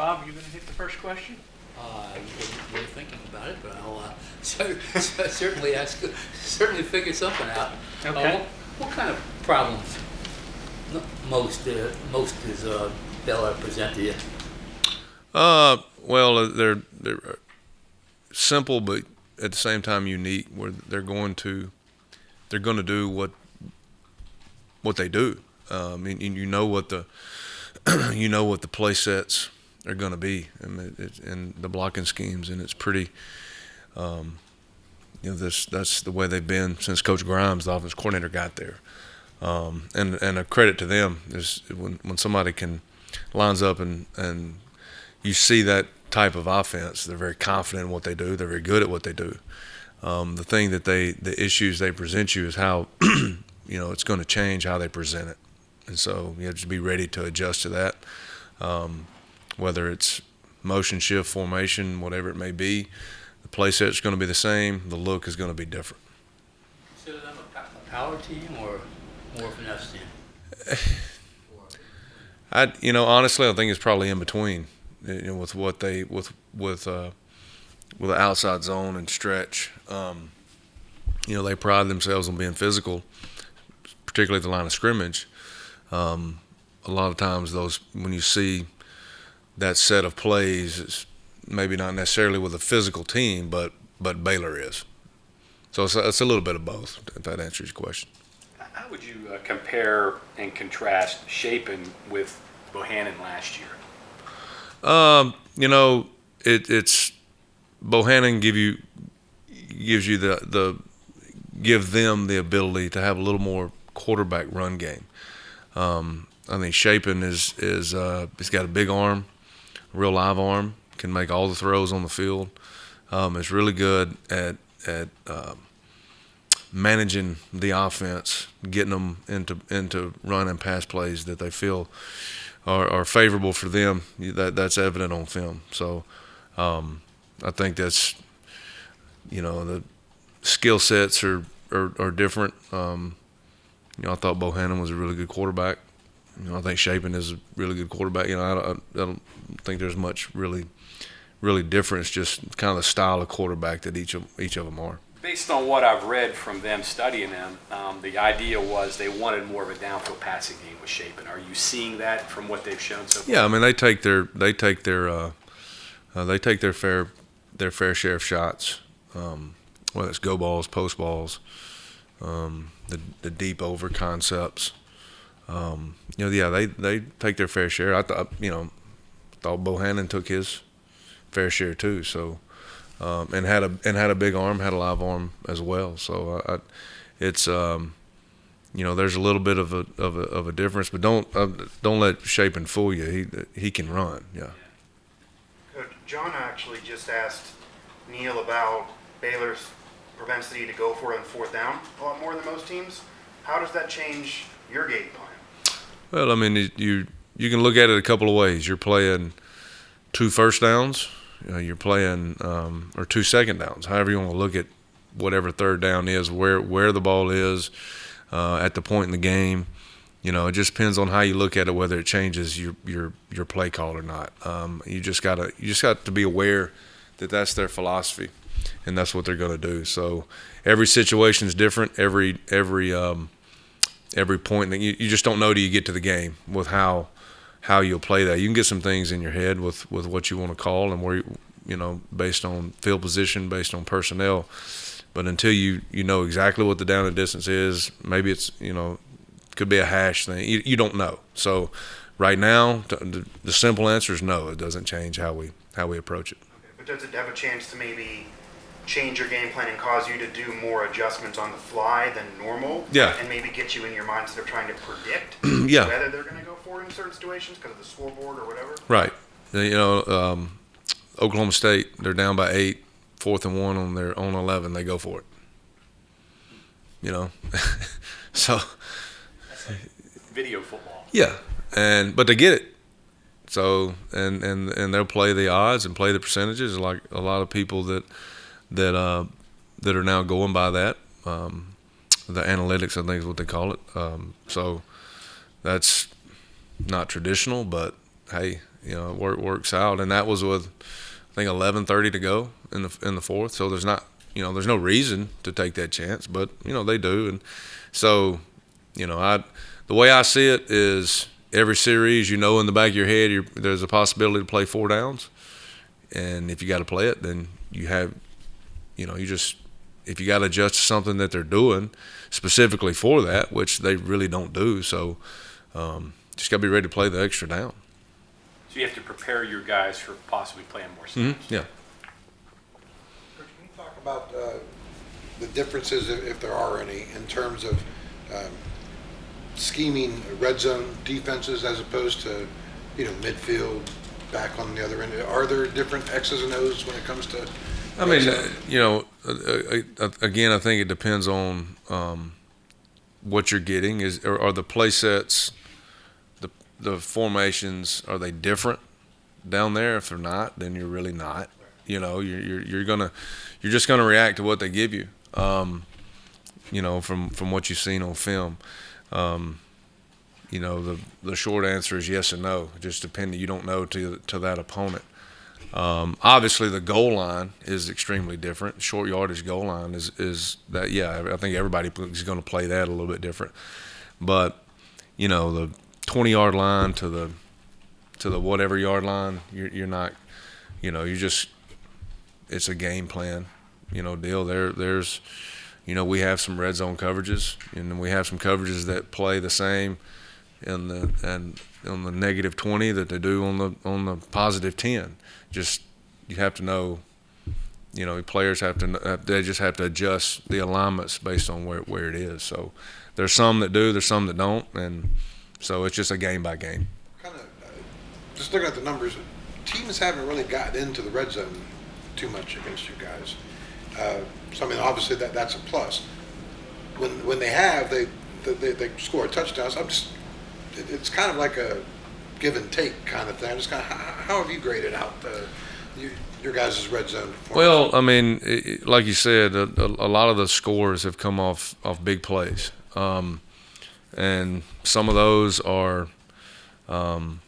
Bob, you going to hit the first question? I wasn't really thinking about it, but I'll certainly figure something out. Okay. What kind of problems most does Baylor present to you? Well, they're simple, but at the same time unique. Where they're going to do what they do. And you know what the what the play sets are going to be, and the blocking schemes, and it's pretty. That's the way they've been since Coach Grimes, the offense coordinator, got there. And a credit to them is when somebody lines up and you see that type of offense, they're very confident in what they do. They're very good at what they do. The issues they present you is how it's going to change how they present it, and so you have to be ready to adjust to that. Whether it's motion, shift, formation, whatever it may be, the play set is going to be the same. The look is going to be different. Consider them a power team or more of an finesse team? Honestly, I think it's probably in between. With what they with the outside zone and stretch. They pride themselves on being physical, particularly at the line of scrimmage. A lot of times, when you see that set of plays, it's maybe not necessarily with a physical team, but Baylor is. So it's a little bit of both, if that answers your question. How would you compare and contrast Shapen with Bohannon last year? It's Bohannon give them the ability to have a little more quarterback run game. I think Shapen is he's got a big arm, real live arm, can make all the throws on the field. Is really good at managing the offense, getting them into run and pass plays that they feel are favorable for them. That's evident on film. So I think that's the skill sets are different. I thought Bohannon was a really good quarterback. I think Shapen is a really good quarterback. I don't think there's much really difference. Just kind of the style of quarterback that each of them are. Based on what I've read from them studying them, the idea was they wanted more of a downfield passing game with Shapen. Are you seeing that from what they've shown so far? Yeah, I mean they take their fair share of shots, whether it's go balls, post balls, the deep over concepts. They take their fair share. I thought Bohannon took his fair share too. So. And had a big arm, had a live arm as well. So it's there's a little bit of a difference, but don't let Shapen fool you. He can run. Yeah. Coach, John actually just asked Neil about Baylor's propensity to go for it on fourth down a lot more than most teams. How does that change your game plan? Well, I mean you can look at it a couple of ways. You're playing 2 first downs. You're playing or 2 second downs, however you want to look at whatever third down is, where the ball is at the point in the game. It just depends on how you look at it, whether it changes your play call or not. You just got to be aware that that's their philosophy, and that's what they're going to do. So every situation is different. Every point that you just don't know till you get to the game with how you'll play that. You can get some things in your head with what you want to call and where based on field position, based on personnel. But until you know exactly what the down and distance is, maybe it's could be a hash thing. You don't know. So right now, the simple answer is no. It doesn't change how we approach it. Okay, but does it have a chance to maybe change your game plan and cause you to do more adjustments on the fly than normal? Yeah. And maybe get you in your mindset of trying to predict yeah. whether they're going to go for it in certain situations because of the scoreboard or whatever? Right. Oklahoma State, they're down by 8, 4th and 1 on their own 11. They go for it. So. Video football. Yeah, but they get it. So and they'll play the odds and play the percentages like a lot of people that are now going by that. The analytics, I think, is what they call it. So that's not traditional, but hey, You know, it works out, and that was with I think 11:30 to go in the fourth. So there's not, you know, there's no reason to take that chance, but you know they do, and so, you know, the way I see it is every series, you know, in the back of your head, there's a possibility to play 4 downs, and if you got to play it, then you have, you know, if you got to adjust to something that they're doing specifically for that, which they really don't do, so just got to be ready to play the extra down. So you have to prepare your guys for possibly playing more snaps. Mm-hmm. Yeah. Coach, can you talk about the differences, if there are any, in terms of scheming red zone defenses as opposed to, you know, midfield, back on the other end? Are there different X's and O's when it comes to? I mean, you know, again, I think it depends on what you're getting. Are the play sets, the formations, are they different down there? If they're not, then you're really not. You know, you're just gonna react to what they give you. You know, from what you've seen on film. You know, the short answer is yes and no. Just depending, you don't know to that opponent. Obviously, the goal line is extremely different. Short yardage goal line is that. Yeah, I think everybody is going to play that a little bit different. But you know, the 20-yard line to the whatever yard line, you're not. You know, it's a game plan. You know, deal. There's. You know, we have some red zone coverages, and we have some coverages that play the same on the negative 20 that they do on the positive 10. Just you have to know. You know, players they just have to adjust the alignments based on where it is. So there's some that do, there's some that don't, and so it's just a game by game. Kind of just looking at the numbers, teams haven't really gotten into the red zone too much against you guys. So I mean, obviously that's a plus. When they have, they score a touchdown. So it's kind of like a give and take kind of thing. Just kind of how have you graded out your guys' red zone performance? Well, I mean, like you said, a lot of the scores have come off big plays, and some of those are an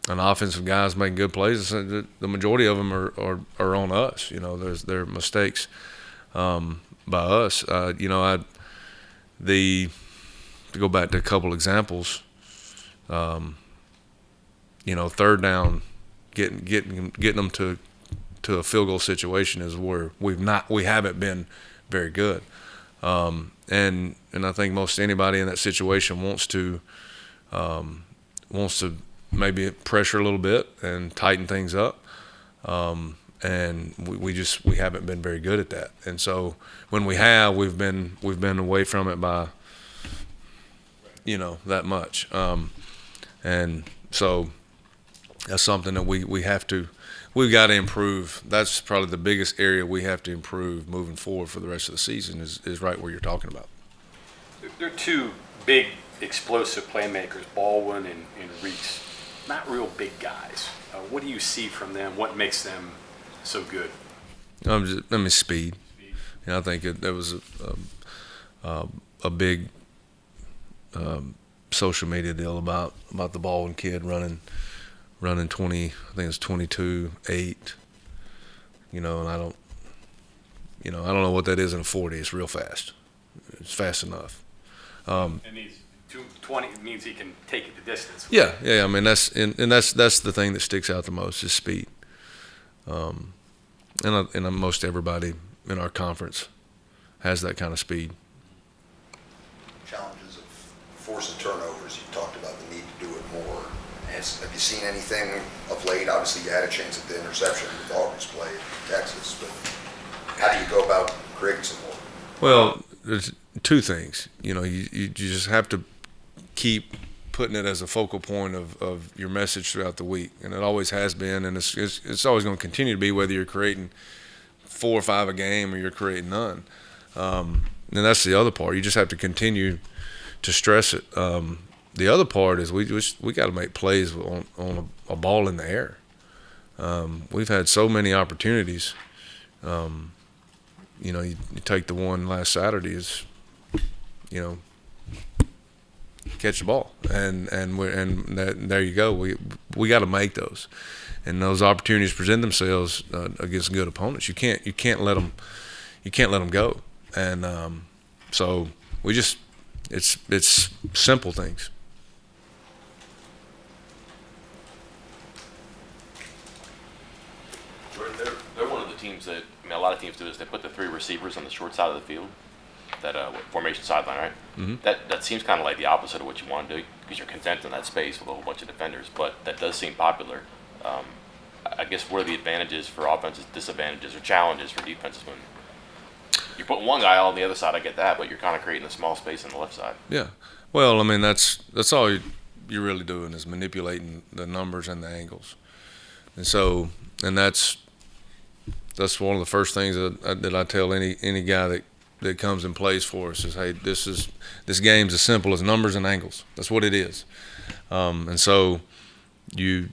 offensive guys making good plays. The majority of them are on us. You know, they're mistakes by us. You know, to go back to a couple examples. You know, third down, getting them to a field goal situation is where we haven't been very good. And I think most anybody in that situation wants to maybe pressure a little bit and tighten things up. And we haven't been very good at that. And so when we have, we've been away from it by, you know, that much. And so that's something that we've got to improve. That's probably the biggest area we have to improve moving forward for the rest of the season is right where you're talking about. There are two big explosive playmakers, Baldwin and Reese. Not real big guys. What do you see from them? What makes them so good? Speed. You know, I think there was a big social media deal about the Baldwin kid running 20. I think it's 22.8. You know, and I don't know what that is in a 40. It's real fast. It's fast enough. And he's 220 means he can take it the distance. Yeah. I mean, that's the thing that sticks out the most is speed. And most everybody in our conference has that kind of speed. Challenges of forcing turnovers. You talked about the need to do it more. Have you seen anything of late? Obviously, you had a chance at the interception with Auburn's play in Texas, but how do you go about creating some more? Well, there's two things. You know, you just have to keep putting it as a focal point of your message throughout the week, and it always has been, and it's always going to continue to be, whether you're creating 4 or 5 a game or you're creating none. And that's the other part. You just have to continue to stress it. The other part is we got to make plays on a ball in the air. We've had so many opportunities. You know, you take the one last Saturday is, you know, catch the ball, and there you go. We got to make those, and those opportunities present themselves against good opponents. You can't let them go, and so we just it's simple things. They're one of the teams that, I mean, a lot of teams do this. They put the 3 receivers on the short side of the field, that formation sideline, right? Mm-hmm. That seems kind of like the opposite of what you want to do, because you're content in that space with a whole bunch of defenders. But that does seem popular. I guess what are the advantages for offenses, disadvantages, or challenges for defenses when you're putting one guy on the other side? I get that, but you're kind of creating a small space on the left side. Yeah. Well, I mean, that's all you're really doing is manipulating the numbers and the angles, and so that's one of the first things that I tell any guy that comes and plays for us is, hey, this game's as simple as numbers and angles. That's what it is, and so you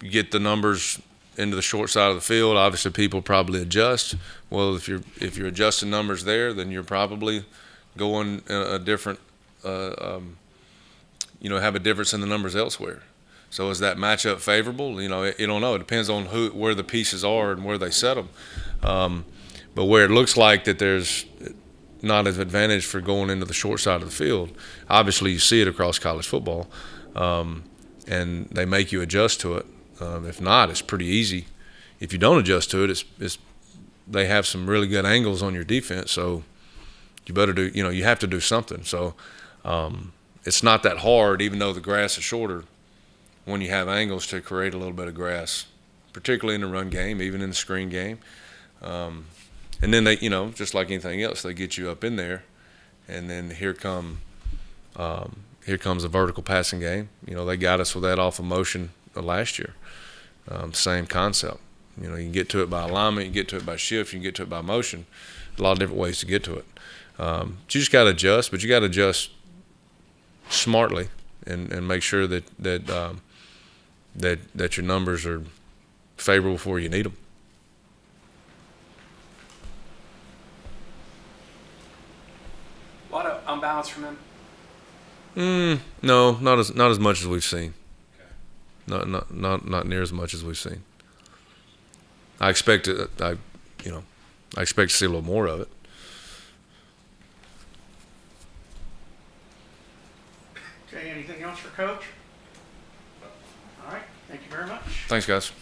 get the numbers into the short side of the field. Obviously, people probably adjust. Well, if you're adjusting numbers there, then you're probably going a different, have a difference in the numbers elsewhere. So is that matchup favorable? You don't know. It depends on where the pieces are and where they set them. But where it looks like that there's not an advantage for going into the short side of the field, obviously you see it across college football, and they make you adjust to it. If not, it's pretty easy. If you don't adjust to it, they have some really good angles on your defense. So you better do. You have to do something. So it's not that hard, even though the grass is shorter, when you have angles to create a little bit of grass, particularly in the run game, even in the screen game. And then they, just like anything else, they get you up in there, and then here comes a vertical passing game. They got us with that off of motion last year. Same concept. You can get to it by alignment, you can get to it by shift, you can get to it by motion. A lot of different ways to get to it. You just got to adjust, but you got to adjust smartly and make sure that your numbers are favorable before you need them. A lot of unbalance from him. No, not as much as we've seen. Not near as much as we've seen. I expect to see a little more of it. Okay, anything else for Coach? All right, thank you very much. Thanks, guys.